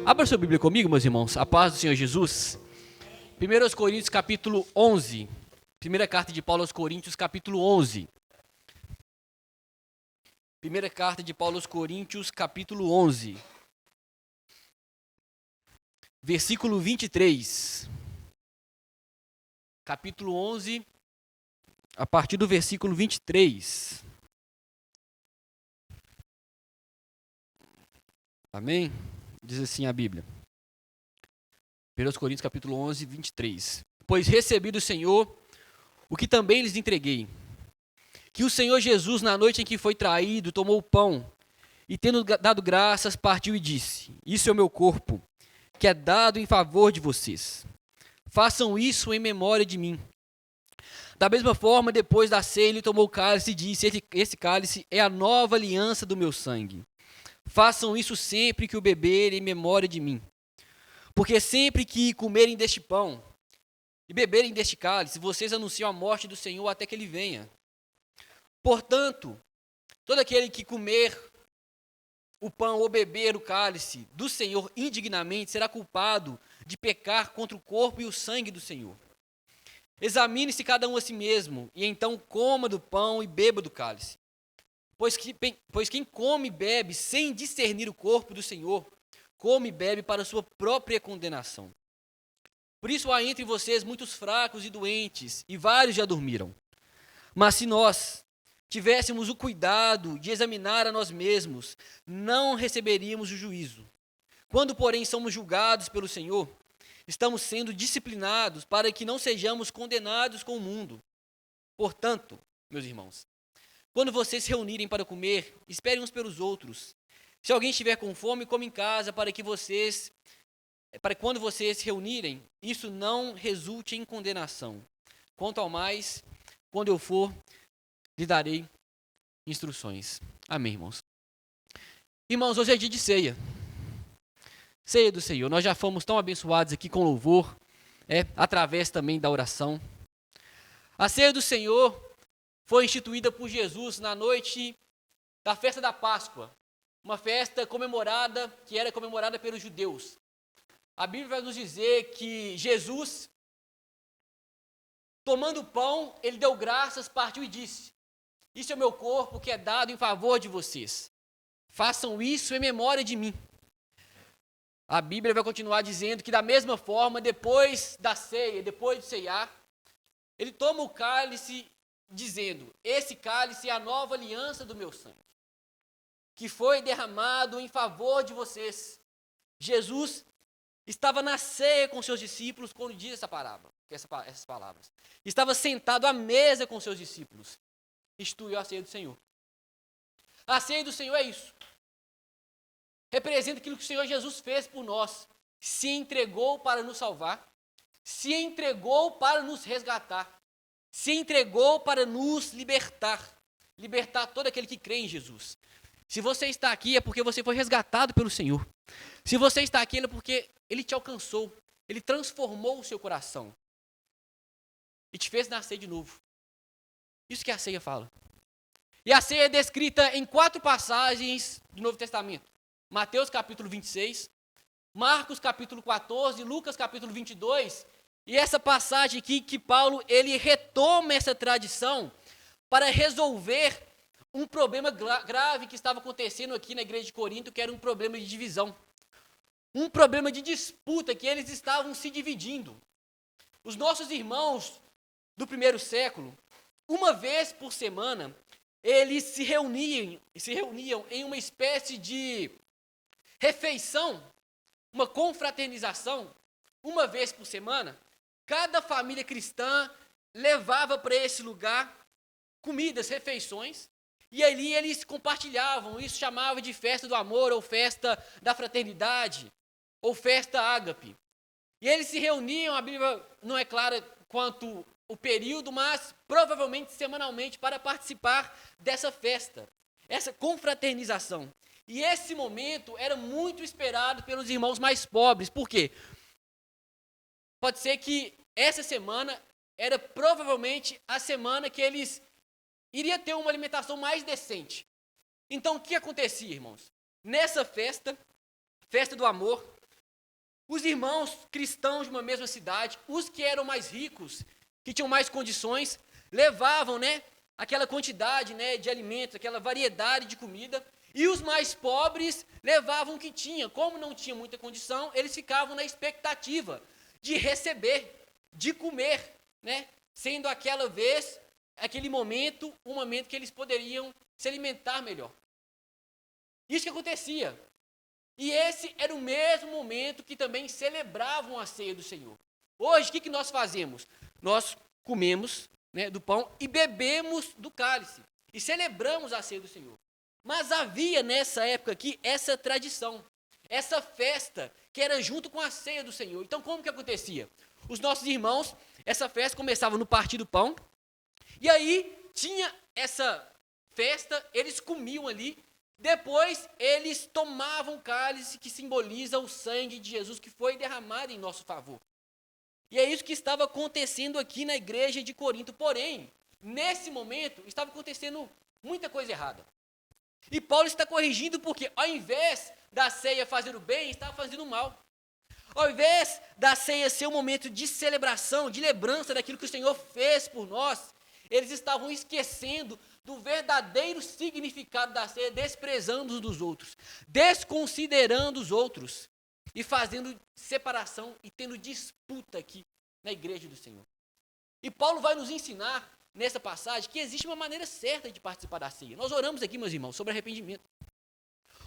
Abra sua Bíblia comigo, meus irmãos, a paz do Senhor Jesus. 1 Coríntios capítulo 11, primeira carta de Paulo aos Coríntios capítulo 11. Primeira carta de Paulo aos Coríntios capítulo 11, versículo 23. Capítulo 11, a partir do versículo 23. Amém? Diz assim a Bíblia. 1 Coríntios capítulo 11, 23. Pois recebi do Senhor o que também lhes entreguei, que o Senhor Jesus, na noite em que foi traído, tomou o pão e, tendo dado graças, partiu e disse: Isso é o meu corpo, que é dado em favor de vocês. Façam isso em memória de mim. Da mesma forma, depois da ceia, ele tomou o cálice e disse: Esse cálice é a nova aliança do meu sangue. Façam isso sempre que o beberem em memória de mim. Porque sempre que comerem deste pão e beberem deste cálice, vocês anunciam a morte do Senhor até que ele venha. Portanto, todo aquele que comer o pão ou beber o cálice do Senhor indignamente será culpado de pecar contra o corpo e o sangue do Senhor. Examine-se cada um a si mesmo, e então coma do pão e beba do cálice. Pois quem come e bebe sem discernir o corpo do Senhor, come e bebe para sua própria condenação. Por isso há entre vocês muitos fracos e doentes, e vários já dormiram. Mas se nós tivéssemos o cuidado de examinar a nós mesmos, não receberíamos o juízo. Quando, porém, somos julgados pelo Senhor, estamos sendo disciplinados para que não sejamos condenados com o mundo. Portanto, meus irmãos, quando vocês se reunirem para comer, esperem uns pelos outros. Se alguém estiver com fome, come em casa, para quando vocês se reunirem, isso não resulte em condenação. Quanto ao mais, quando eu for, lhe darei instruções. Amém, irmãos. Irmãos, hoje é dia de ceia. Ceia do Senhor. Nós já fomos tão abençoados aqui com louvor, através também da oração. A ceia do Senhor foi instituída por Jesus na noite da festa da Páscoa, uma festa que era comemorada pelos judeus. A Bíblia vai nos dizer que Jesus, tomando o pão, ele deu graças, partiu e disse: Isso é o meu corpo que é dado em favor de vocês. Façam isso em memória de mim. A Bíblia vai continuar dizendo que da mesma forma, depois da ceia, depois de ceiar, ele toma o cálice dizendo: Esse cálice é a nova aliança do meu sangue, que foi derramado em favor de vocês. Jesus estava na ceia com seus discípulos quando diz essas palavras. Estava sentado à mesa com seus discípulos. Instituiu a ceia do Senhor. A ceia do Senhor é isso. Representa aquilo que o Senhor Jesus fez por nós. Se entregou para nos salvar. Se entregou para nos resgatar. Se entregou para nos libertar. Libertar todo aquele que crê em Jesus. Se você está aqui é porque você foi resgatado pelo Senhor. Se você está aqui é porque Ele te alcançou. Ele transformou o seu coração. E te fez nascer de novo. Isso que a ceia fala. E a ceia é descrita em 4 passagens do Novo Testamento. Mateus capítulo 26, Marcos capítulo 14, Lucas capítulo 22. E essa passagem aqui que Paulo ele retoma essa tradição para resolver um problema grave que estava acontecendo aqui na igreja de Corinto, que era um problema de divisão. Um problema de disputa, que eles estavam se dividindo. Os nossos irmãos do primeiro século, uma vez por semana, eles se reuniam em uma espécie de refeição, uma confraternização, uma vez por semana. Cada família cristã levava para esse lugar comidas, refeições, e ali eles compartilhavam. Isso chamava de festa do amor, ou festa da fraternidade, ou festa ágape. E eles se reuniam, a Bíblia não é clara quanto o período, mas provavelmente semanalmente para participar dessa festa, essa confraternização. E esse momento era muito esperado pelos irmãos mais pobres. Por quê? Pode ser que essa semana era provavelmente a semana que eles iriam ter uma alimentação mais decente. Então, o que acontecia, irmãos? Nessa festa do amor, Os irmãos cristãos de uma mesma cidade, os que eram mais ricos, que tinham mais condições, levavam, né, aquela quantidade, né, de alimentos, aquela variedade de comida, e os mais pobres levavam o que tinha. Como não tinha muita condição, eles ficavam na expectativa de receber, de comer, né, sendo aquela vez, aquele momento, um momento que eles poderiam se alimentar melhor. Isso que acontecia. E esse era o mesmo momento que também celebravam a ceia do Senhor. Hoje, o que nós fazemos? Nós comemos, né, do pão e bebemos do cálice. E celebramos a ceia do Senhor. Mas havia nessa época aqui essa tradição, essa festa que era junto com a ceia do Senhor. Então, como que acontecia? Os nossos irmãos, essa festa começava no partir do pão. E aí tinha essa festa, eles comiam ali. Depois, eles tomavam o cálice que simboliza o sangue de Jesus que foi derramado em nosso favor. E é isso que estava acontecendo aqui na igreja de Corinto. Porém, nesse momento, estava acontecendo muita coisa errada. E Paulo está corrigindo porque, ao invés da ceia fazer o bem, estava fazendo o mal. Ao invés da ceia ser um momento de celebração, de lembrança daquilo que o Senhor fez por nós, eles estavam esquecendo do verdadeiro significado da ceia, desprezando uns dos outros, desconsiderando os outros e fazendo separação e tendo disputa aqui na igreja do Senhor. E Paulo vai nos ensinar nessa passagem que existe uma maneira certa de participar da ceia. Nós oramos aqui, meus irmãos, sobre arrependimento.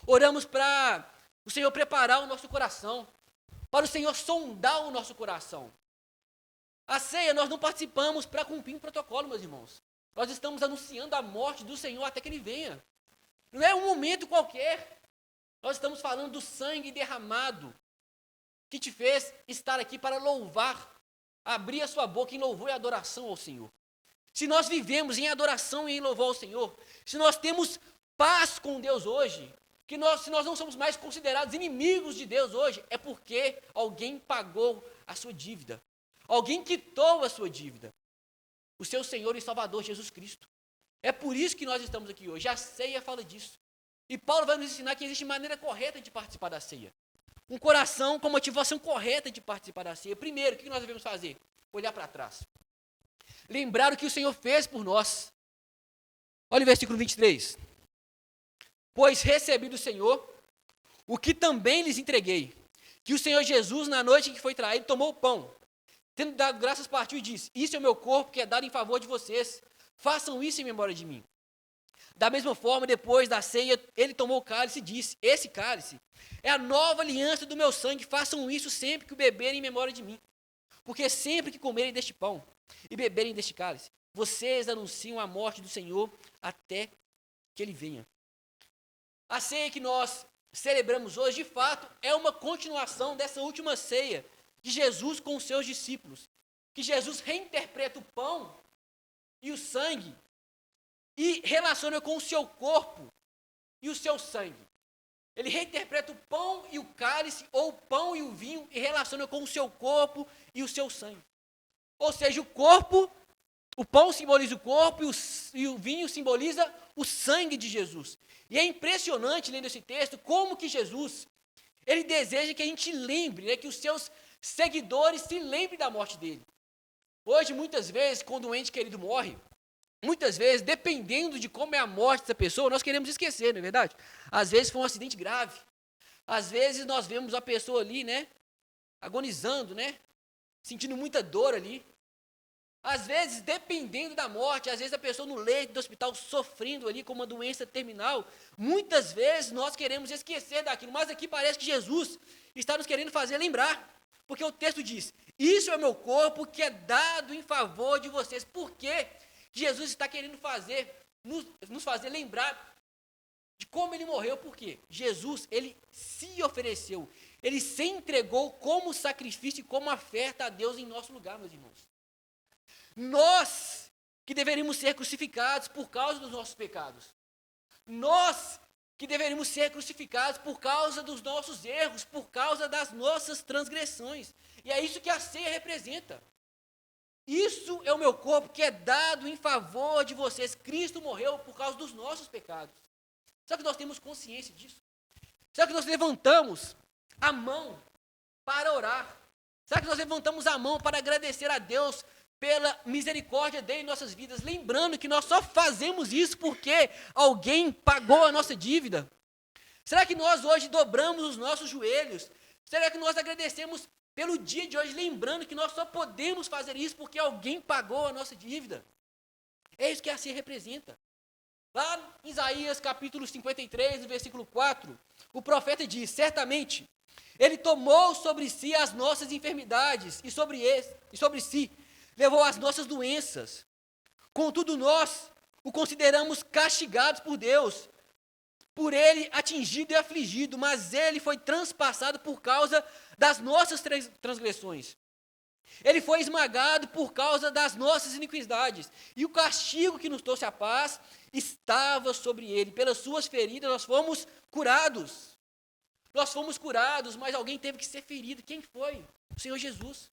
Oramos para o Senhor preparar o nosso coração, para o Senhor sondar o nosso coração. A ceia nós não participamos para cumprir um protocolo, meus irmãos. Nós estamos anunciando a morte do Senhor até que Ele venha. Não é um momento qualquer. Nós estamos falando do sangue derramado que te fez estar aqui para louvar, abrir a sua boca em louvor e adoração ao Senhor. Se nós vivemos em adoração e em louvor ao Senhor, se nós temos paz com Deus hoje, se nós não somos mais considerados inimigos de Deus hoje, é porque alguém pagou a sua dívida. Alguém quitou a sua dívida. O seu Senhor e Salvador Jesus Cristo. É por isso que nós estamos aqui hoje. A ceia fala disso. E Paulo vai nos ensinar que existe maneira correta de participar da ceia. Um coração com motivação correta de participar da ceia. Primeiro, o que nós devemos fazer? Olhar para trás. Lembrar o que o Senhor fez por nós. Olha o versículo 23. Pois recebi do Senhor o que também lhes entreguei. Que o Senhor Jesus, na noite em que foi traído, tomou o pão. Tendo dado graças, partiu e disse: Isso é o meu corpo que é dado em favor de vocês. Façam isso em memória de mim. Da mesma forma, depois da ceia, ele tomou o cálice e disse: Esse cálice é a nova aliança do meu sangue. Façam isso sempre que o beberem em memória de mim. Porque sempre que comerem deste pão e beberem deste cálice, vocês anunciam a morte do Senhor até que ele venha. A ceia que nós celebramos hoje, de fato, é uma continuação dessa última ceia de Jesus com os seus discípulos, que Jesus reinterpreta o pão e o sangue e relaciona com o seu corpo e o seu sangue. Ele reinterpreta o pão e o cálice, ou o pão e o vinho, e relaciona com o seu corpo e o seu sangue. Ou seja, o pão simboliza o corpo e o vinho simboliza o sangue de Jesus. E é impressionante, lendo esse texto, como que Jesus, ele deseja que a gente lembre, né, que os seus seguidores se lembrem da morte dele. Hoje, muitas vezes, quando um ente querido morre, muitas vezes, dependendo de como é a morte dessa pessoa, nós queremos esquecer, não é verdade? Às vezes foi um acidente grave. Às vezes nós vemos a pessoa ali, né, agonizando, né, sentindo muita dor ali. Às vezes, dependendo da morte, às vezes a pessoa no leito do hospital sofrendo ali com uma doença terminal, muitas vezes nós queremos esquecer daquilo, mas aqui parece que Jesus está nos querendo fazer lembrar. Porque o texto diz: Isso é o meu corpo que é dado em favor de vocês. Por quê? Jesus está querendo nos fazer lembrar de como ele morreu. Por quê? Jesus, ele se ofereceu, ele se entregou como sacrifício e como oferta a Deus em nosso lugar, meus irmãos. Nós que deveríamos ser crucificados por causa dos nossos pecados. Nós que deveríamos ser crucificados por causa dos nossos erros, por causa das nossas transgressões. E é isso que a ceia representa. Isso é o meu corpo que é dado em favor de vocês. Cristo morreu por causa dos nossos pecados. Será que nós temos consciência disso? Será que nós levantamos a mão para orar? Será que nós levantamos a mão para agradecer a Deus pela misericórdia dele em nossas vidas, lembrando que nós só fazemos isso porque alguém pagou a nossa dívida? Será que nós hoje dobramos os nossos joelhos? Será que nós agradecemos pelo dia de hoje, lembrando que nós só podemos fazer isso porque alguém pagou a nossa dívida? É isso que a ceia representa. Lá em Isaías capítulo 53, no versículo 4, o profeta diz: certamente, ele tomou sobre si as nossas enfermidades e sobre si levou as nossas doenças. Contudo, nós o consideramos castigado por Deus, por ele atingido e afligido, mas ele foi transpassado por causa das nossas transgressões. Ele foi esmagado por causa das nossas iniquidades, e o castigo que nos trouxe a paz estava sobre ele. Pelas suas feridas nós fomos curados. Nós fomos curados, mas alguém teve que ser ferido. Quem foi? O Senhor Jesus.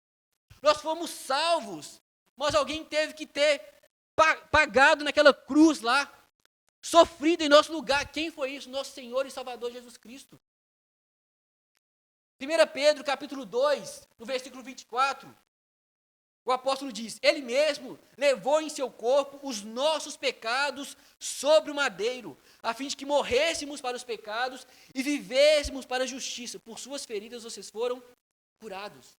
Nós fomos salvos, mas alguém teve que ter pagado naquela cruz lá, sofrido em nosso lugar. Quem foi isso? Nosso Senhor e Salvador Jesus Cristo. 1 Pedro capítulo 2, no versículo 24, o apóstolo diz: ele mesmo levou em seu corpo os nossos pecados sobre o madeiro, a fim de que morrêssemos para os pecados e vivêssemos para a justiça. Por suas feridas vocês foram curados.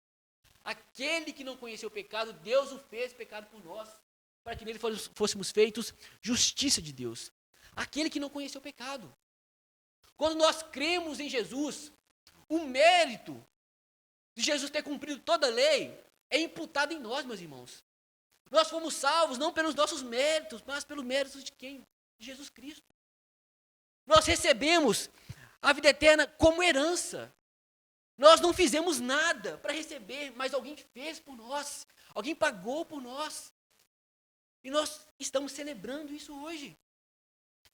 Aquele que não conheceu o pecado, Deus o fez pecado por nós, para que nele fôssemos feitos justiça de Deus. Aquele que não conheceu o pecado. Quando nós cremos em Jesus, o mérito de Jesus ter cumprido toda a lei é imputado em nós, meus irmãos. Nós fomos salvos não pelos nossos méritos, mas pelos méritos de quem? De Jesus Cristo. Nós recebemos a vida eterna como herança. Nós não fizemos nada para receber, mas alguém fez por nós. Alguém pagou por nós. E nós estamos celebrando isso hoje.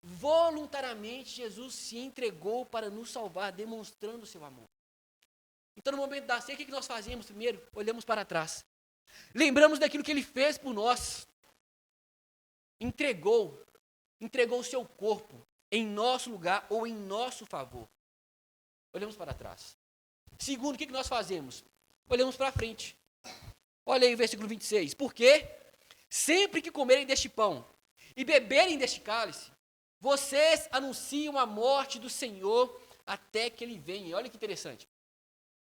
Voluntariamente, Jesus se entregou para nos salvar, demonstrando o seu amor. Então, no momento da ceia, o que nós fazemos? Primeiro, olhamos para trás. Lembramos daquilo que ele fez por nós. Entregou o seu corpo em nosso lugar ou em nosso favor. Olhamos para trás. Segundo, o que nós fazemos? Olhamos para frente. Olha aí o versículo 26. Porque sempre que comerem deste pão e beberem deste cálice, vocês anunciam a morte do Senhor até que ele venha. Olha que interessante.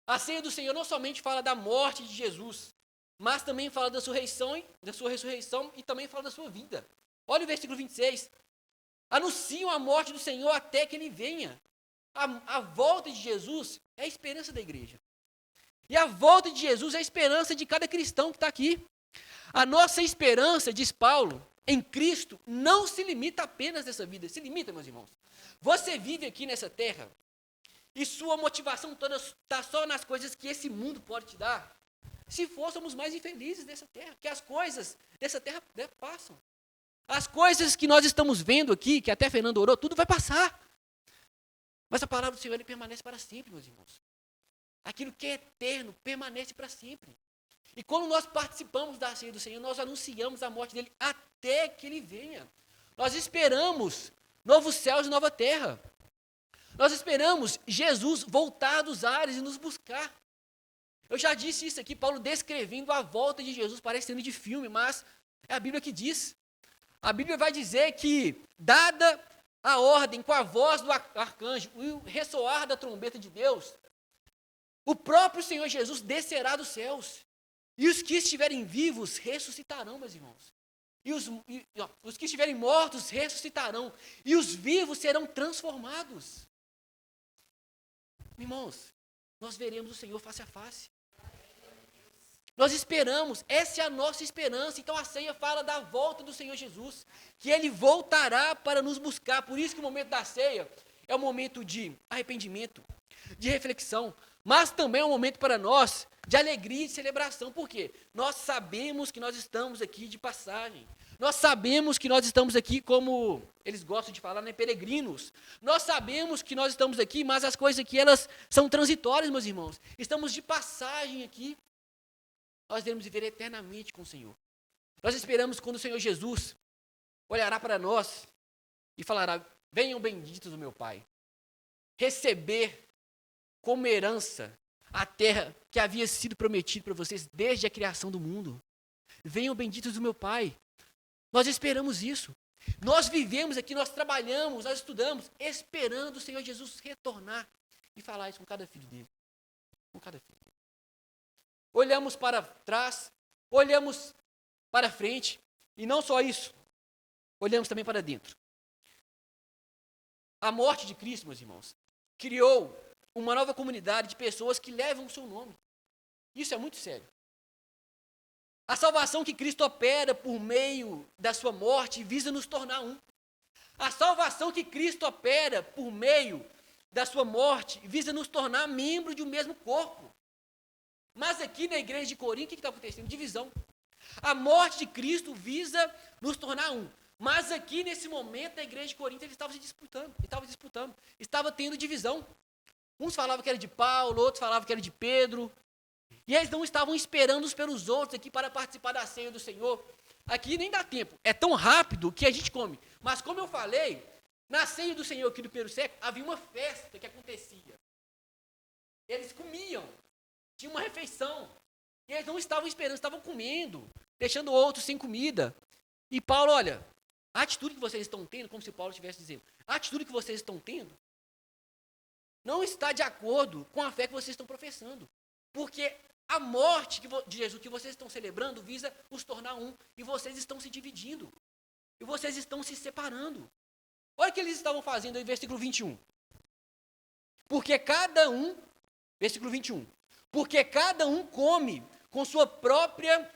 A ceia do Senhor não somente fala da morte de Jesus, mas também fala da sua ressurreição e também fala da sua vida. Olha o versículo 26. Anunciam a morte do Senhor até que ele venha. A volta de Jesus é a esperança da igreja. E a volta de Jesus é a esperança de cada cristão que está aqui. A nossa esperança, diz Paulo, em Cristo, não se limita apenas nessa vida. Se limita, meus irmãos. Você vive aqui nessa terra e sua motivação toda está só nas coisas que esse mundo pode te dar. Se fôssemos mais infelizes dessa terra, que as coisas dessa terra passam. As coisas que nós estamos vendo aqui, que até Fernando orou, tudo vai passar. Mas a palavra do Senhor ele permanece para sempre, meus irmãos. Aquilo que é eterno permanece para sempre. E quando nós participamos da ceia do Senhor, nós anunciamos a morte dele até que ele venha. Nós esperamos novos céus e nova terra. Nós esperamos Jesus voltar dos ares e nos buscar. Eu já disse isso aqui, Paulo descrevendo a volta de Jesus, parece cena de filme, mas é a Bíblia que diz. A Bíblia vai dizer que, dada a ordem com a voz do arcanjo e o ressoar da trombeta de Deus, o próprio Senhor Jesus descerá dos céus. E os que estiverem vivos ressuscitarão, meus irmãos. E os que estiverem mortos ressuscitarão. E os vivos serão transformados. Irmãos, nós veremos o Senhor face a face. Nós esperamos, essa é a nossa esperança. Então a ceia fala da volta do Senhor Jesus, que ele voltará para nos buscar. Por isso que o momento da ceia é um momento de arrependimento, de reflexão, mas também é um momento para nós de alegria e de celebração. Por quê? Nós sabemos que nós estamos aqui de passagem. Nós sabemos que nós estamos aqui, como eles gostam de falar, né, peregrinos. Nós sabemos que nós estamos aqui, mas as coisas aqui, elas são transitórias, meus irmãos. Estamos de passagem aqui. Nós iremos viver eternamente com o Senhor. Nós esperamos quando o Senhor Jesus olhará para nós e falará: venham benditos do meu Pai, receber como herança a terra que havia sido prometida para vocês desde a criação do mundo. Venham benditos do meu Pai. Nós esperamos isso. Nós vivemos aqui, nós trabalhamos, nós estudamos, esperando o Senhor Jesus retornar e falar isso com cada filho dele. Com cada filho dele. Olhamos para trás, olhamos para frente, e não só isso, olhamos também para dentro. A morte de Cristo, meus irmãos, criou uma nova comunidade de pessoas que levam o seu nome. Isso é muito sério. A salvação que Cristo opera por meio da sua morte visa nos tornar um. A salvação que Cristo opera por meio da sua morte visa nos tornar membro de um mesmo corpo. Mas aqui na igreja de Corinto, o que está acontecendo? Divisão. A morte de Cristo visa nos tornar um. Mas aqui, nesse momento, na igreja de Corinto, eles estavam se disputando, estava tendo divisão. Uns falavam que era de Paulo, outros falavam que era de Pedro. E eles não estavam esperando uns pelos outros aqui para participar da ceia do Senhor. Aqui nem dá tempo. É tão rápido que a gente come. Mas como eu falei, na ceia do Senhor aqui do primeiro século, havia uma festa que acontecia. Eles comiam. Tinha uma refeição. E eles não estavam esperando, estavam comendo, deixando outros sem comida. E Paulo, olha, a atitude que vocês estão tendo, como se Paulo estivesse dizendo, a atitude que vocês estão tendo não está de acordo com a fé que vocês estão professando. Porque a morte de Jesus que vocês estão celebrando visa os tornar um. E vocês estão se dividindo. E vocês estão se separando. Olha o que eles estavam fazendo aí, versículo 21. Porque cada um, versículo 21. Porque cada um come com sua própria,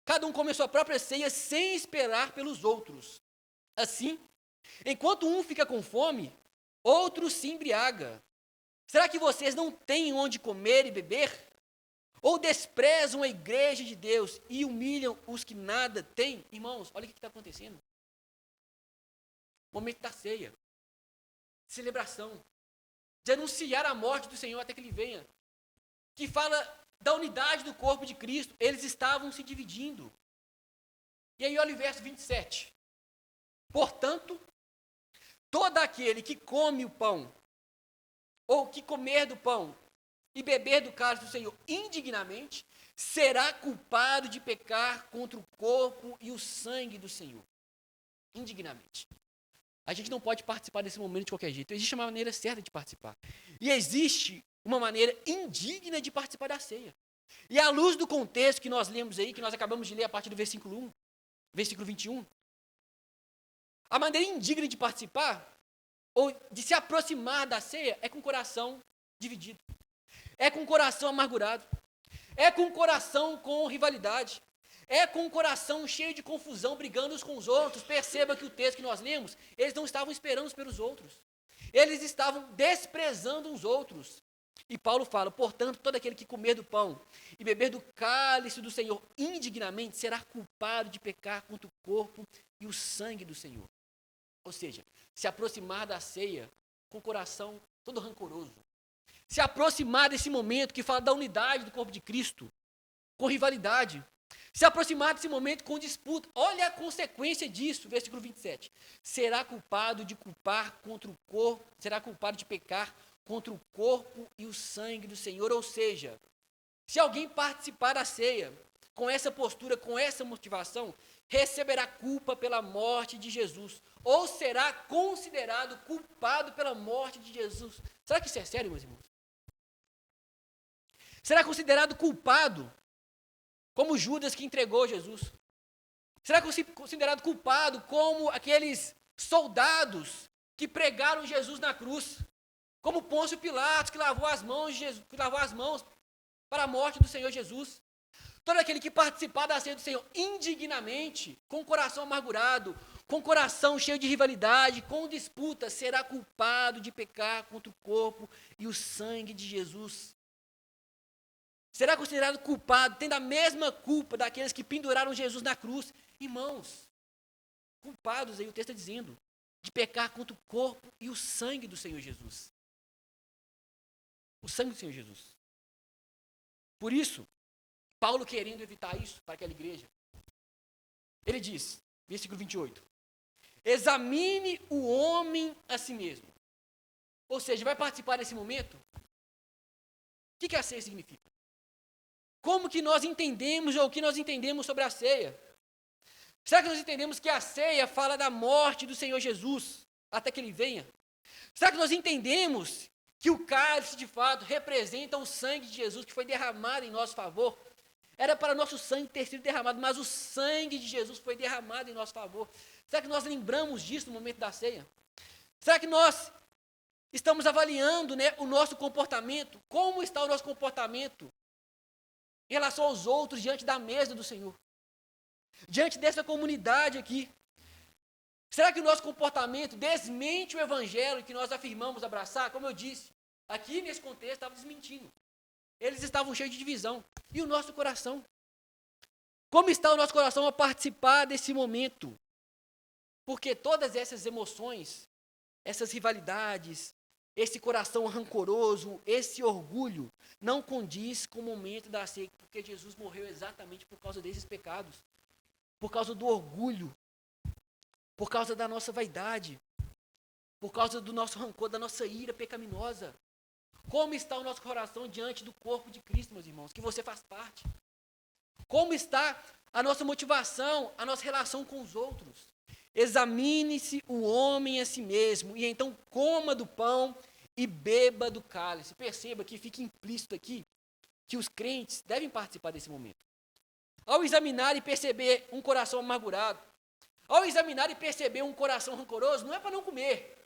cada um come a sua própria ceia sem esperar pelos outros. Assim, enquanto um fica com fome, outro se embriaga. Será que vocês não têm onde comer e beber? Ou desprezam a igreja de Deus e humilham os que nada têm? Irmãos, olha o que está acontecendo. Momento da ceia. Celebração. De anunciar a morte do Senhor até que Ele venha. Que fala da unidade do corpo de Cristo. Eles estavam se dividindo. E aí olha o verso 27. Portanto, todo aquele que come o pão, ou que comer do pão, e beber do cálice do Senhor indignamente, será culpado de pecar contra o corpo e o sangue do Senhor. Indignamente. A gente não pode participar desse momento de qualquer jeito. Existe uma maneira certa de participar. E existe uma maneira indigna de participar da ceia. E à luz do contexto que nós lemos aí, que nós acabamos de ler a partir do versículo 1, versículo 21, a maneira indigna de participar, ou de se aproximar da ceia, é com o coração dividido. É com o coração amargurado. É com o coração com rivalidade. É com o coração cheio de confusão, brigando uns com os outros. Perceba que o texto que nós lemos, eles não estavam esperando uns pelos outros. Eles estavam desprezando uns outros. E Paulo fala, portanto, todo aquele que comer do pão e beber do cálice do Senhor indignamente será culpado de pecar contra o corpo e o sangue do Senhor. Ou seja, se aproximar da ceia com o coração todo rancoroso. Se aproximar desse momento que fala da unidade do corpo de Cristo, com rivalidade. Se aproximar desse momento com disputa. Olha a consequência disso, versículo 27. Será culpado de culpar contra o corpo, será culpado de pecar contra o corpo e o sangue do Senhor. Ou seja, se alguém participar da ceia com essa postura, com essa motivação, receberá culpa pela morte de Jesus. Ou será considerado culpado pela morte de Jesus. Será que isso é sério, meus irmãos? Será considerado culpado como Judas que entregou Jesus? Será considerado culpado como aqueles soldados que pregaram Jesus na cruz? Como Pôncio Pilatos que lavou as mãos de Jesus, que lavou as mãos para a morte do Senhor Jesus? Todo aquele que participar da ceia do Senhor indignamente, com o coração amargurado, com o coração cheio de rivalidade, com disputa, será culpado de pecar contra o corpo e o sangue de Jesus. Será considerado culpado, tendo a mesma culpa daqueles que penduraram Jesus na cruz. Irmãos, culpados aí, o texto está dizendo, de pecar contra o corpo e o sangue do Senhor Jesus. O sangue do Senhor Jesus. Por isso, Paulo querendo evitar isso para aquela igreja, ele diz, versículo 28, examine o homem a si mesmo. Ou seja, vai participar desse momento? O que a ceia significa? Como que nós entendemos ou o que nós entendemos sobre a ceia? Será que nós entendemos que a ceia fala da morte do Senhor Jesus até que Ele venha? Será que nós entendemos que o cálice, de fato, representa o sangue de Jesus que foi derramado em nosso favor? Era para nosso sangue ter sido derramado, mas o sangue de Jesus foi derramado em nosso favor. Será que nós lembramos disso no momento da ceia? Será que nós estamos avaliando, o nosso comportamento? Como está o nosso comportamento em relação aos outros diante da mesa do Senhor? Diante dessa comunidade aqui? Será que o nosso comportamento desmente o evangelho que nós afirmamos abraçar? Como eu disse, aqui nesse contexto estava desmentindo. Eles estavam cheios de divisão. E o nosso coração? Como está o nosso coração a participar desse momento? Porque todas essas emoções, essas rivalidades, esse coração rancoroso, esse orgulho, não condiz com o momento da ceia, porque Jesus morreu exatamente por causa desses pecados, por causa do orgulho, por causa da nossa vaidade, por causa do nosso rancor, da nossa ira pecaminosa. Como está o nosso coração diante do corpo de Cristo, meus irmãos, que você faz parte? Como está a nossa motivação, a nossa relação com os outros? Examine-se o homem a si mesmo, e então coma do pão e beba do cálice. Perceba que fica implícito aqui que os crentes devem participar desse momento. Ao examinar e perceber um coração amargurado, ao examinar e perceber um coração rancoroso, não é para não comer.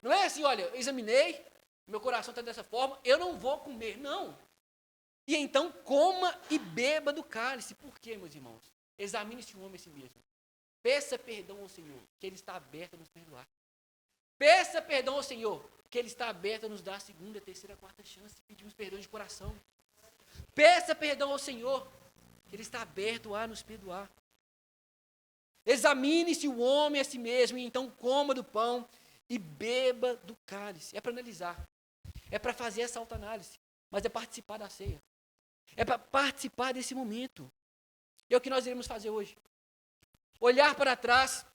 Não é assim, olha, eu examinei, meu coração está dessa forma, eu não vou comer. Não. E então coma e beba do cálice. Por quê, meus irmãos? Examine-se o homem a si mesmo. Peça perdão ao Senhor, que Ele está aberto a nos perdoar. Peça perdão ao Senhor, que Ele está aberto a nos dar a segunda, terceira, quarta chance. Pedimos perdão de coração. Peça perdão ao Senhor, que Ele está aberto a nos perdoar. Examine-se o homem a si mesmo, e então coma do pão e beba do cálice. É para analisar. É para fazer essa autoanálise. Mas é participar da ceia. É para participar desse momento. É o que nós iremos fazer hoje. Olhar para trás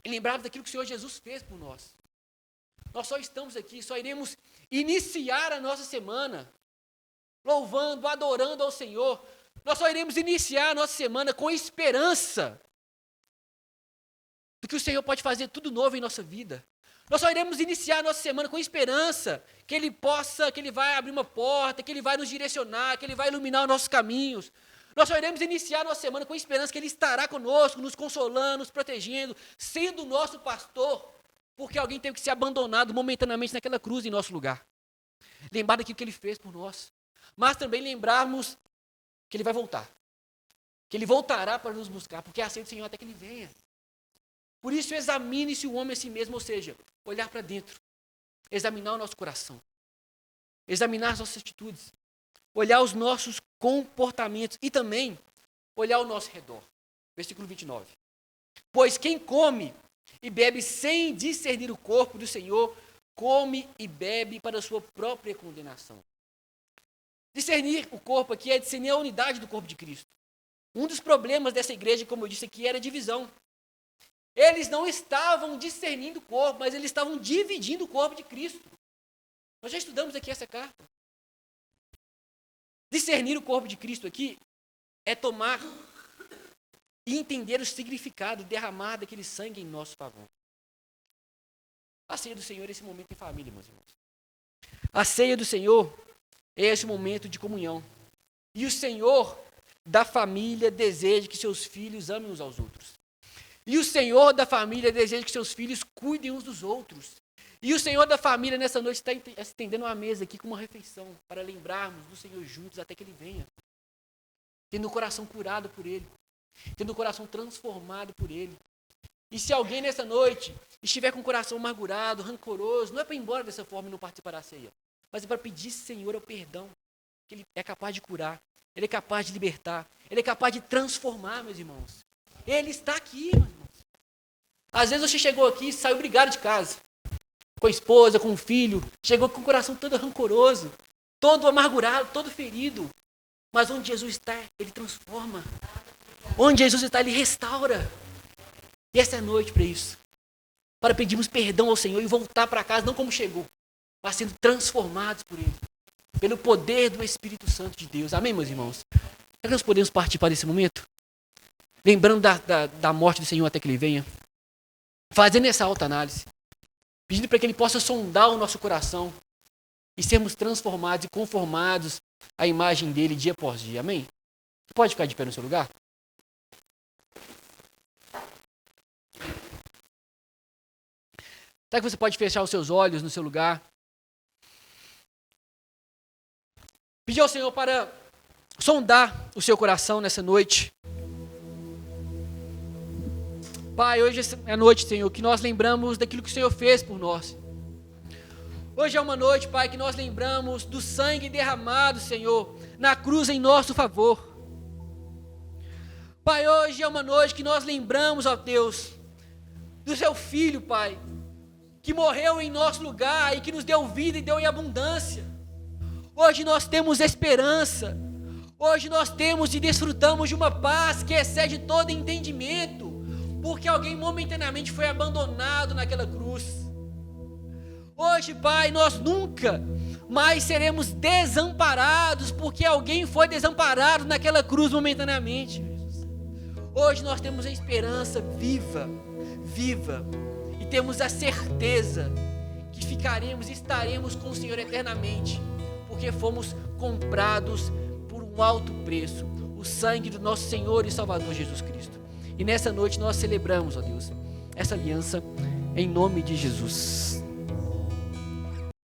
e lembrar daquilo que o Senhor Jesus fez por nós. Nós só estamos aqui, só iremos iniciar a nossa semana louvando, adorando ao Senhor. Nós só iremos iniciar a nossa semana com esperança do que o Senhor pode fazer tudo novo em nossa vida. Nós só iremos iniciar a nossa semana com esperança que Ele vai abrir uma porta, que Ele vai nos direcionar, que Ele vai iluminar os nossos caminhos. Nós só iremos iniciar a nossa semana com esperança que Ele estará conosco, nos consolando, nos protegendo, sendo o nosso pastor, porque alguém teve que ser abandonado momentaneamente naquela cruz em nosso lugar. Lembrar daquilo que Ele fez por nós, mas também lembrarmos que Ele vai voltar, que Ele voltará para nos buscar, porque é aceito o Senhor até que Ele venha. Por isso, examine-se o homem a si mesmo, ou seja, olhar para dentro, examinar o nosso coração, examinar as nossas atitudes, olhar os nossos comportamentos e também olhar ao nosso redor. Versículo 29. Pois quem come e bebe sem discernir o corpo do Senhor, come e bebe para a sua própria condenação. Discernir o corpo aqui é discernir a unidade do corpo de Cristo. Um dos problemas dessa igreja, como eu disse aqui, era a divisão. Eles não estavam discernindo o corpo, mas eles estavam dividindo o corpo de Cristo. Nós já estudamos aqui essa carta. Discernir o corpo de Cristo aqui é tomar e entender o significado derramar daquele sangue em nosso favor. A ceia do Senhor é esse momento em família, meus irmãos. A ceia do Senhor é esse momento de comunhão. E o Senhor da família deseja que seus filhos amem uns aos outros. E o Senhor da família deseja que seus filhos cuidem uns dos outros. E o Senhor da família, nessa noite, está estendendo uma mesa aqui com uma refeição, para lembrarmos do Senhor juntos até que Ele venha. Tendo o coração curado por Ele. Tendo o coração transformado por Ele. E se alguém nessa noite estiver com o coração amargurado, rancoroso, não é para ir embora dessa forma e não participar da ceia. Mas é para pedir, Senhor, o perdão. Que Ele é capaz de curar. Ele é capaz de libertar. Ele é capaz de transformar, meus irmãos. Ele está aqui, meus irmãos. Às vezes você chegou aqui e saiu brigado de casa. Com a esposa, com o filho. Chegou com o coração todo rancoroso. Todo amargurado, todo ferido. Mas onde Jesus está, Ele transforma. Onde Jesus está, Ele restaura. E essa é a noite para isso. Para pedirmos perdão ao Senhor e voltar para casa, não como chegou, mas sendo transformados por Ele. pelo poder do Espírito Santo de Deus. Amém, meus irmãos? Será que nós podemos participar desse momento? Lembrando da morte do Senhor até que Ele venha. Fazendo essa autoanálise. Pedindo para que Ele possa sondar o nosso coração e sermos transformados e conformados à imagem dEle dia após dia. Amém? Você pode ficar de pé no seu lugar? Será que você pode fechar os seus olhos no seu lugar? Pedir ao Senhor para sondar o seu coração nessa noite. Pai, hoje é a noite, Senhor, que nós lembramos daquilo que o Senhor fez por nós. Hoje é uma noite, Pai, que nós lembramos do sangue derramado, Senhor, na cruz em nosso favor. Pai, hoje é uma noite que nós lembramos, ó Deus, do Seu Filho, Pai, que morreu em nosso lugar e que nos deu vida e deu em abundância. Hoje nós temos esperança. Hoje nós temos e desfrutamos de uma paz que excede todo entendimento, porque alguém momentaneamente foi abandonado naquela cruz. Hoje, Pai, nós nunca mais seremos desamparados, porque alguém foi desamparado naquela cruz momentaneamente. Hoje nós temos a esperança viva, e temos a certeza que ficaremos e estaremos com o Senhor eternamente, porque fomos comprados por um alto preço, o sangue do nosso Senhor e Salvador Jesus Cristo. E nessa noite nós celebramos, ó Deus, essa aliança em nome de Jesus.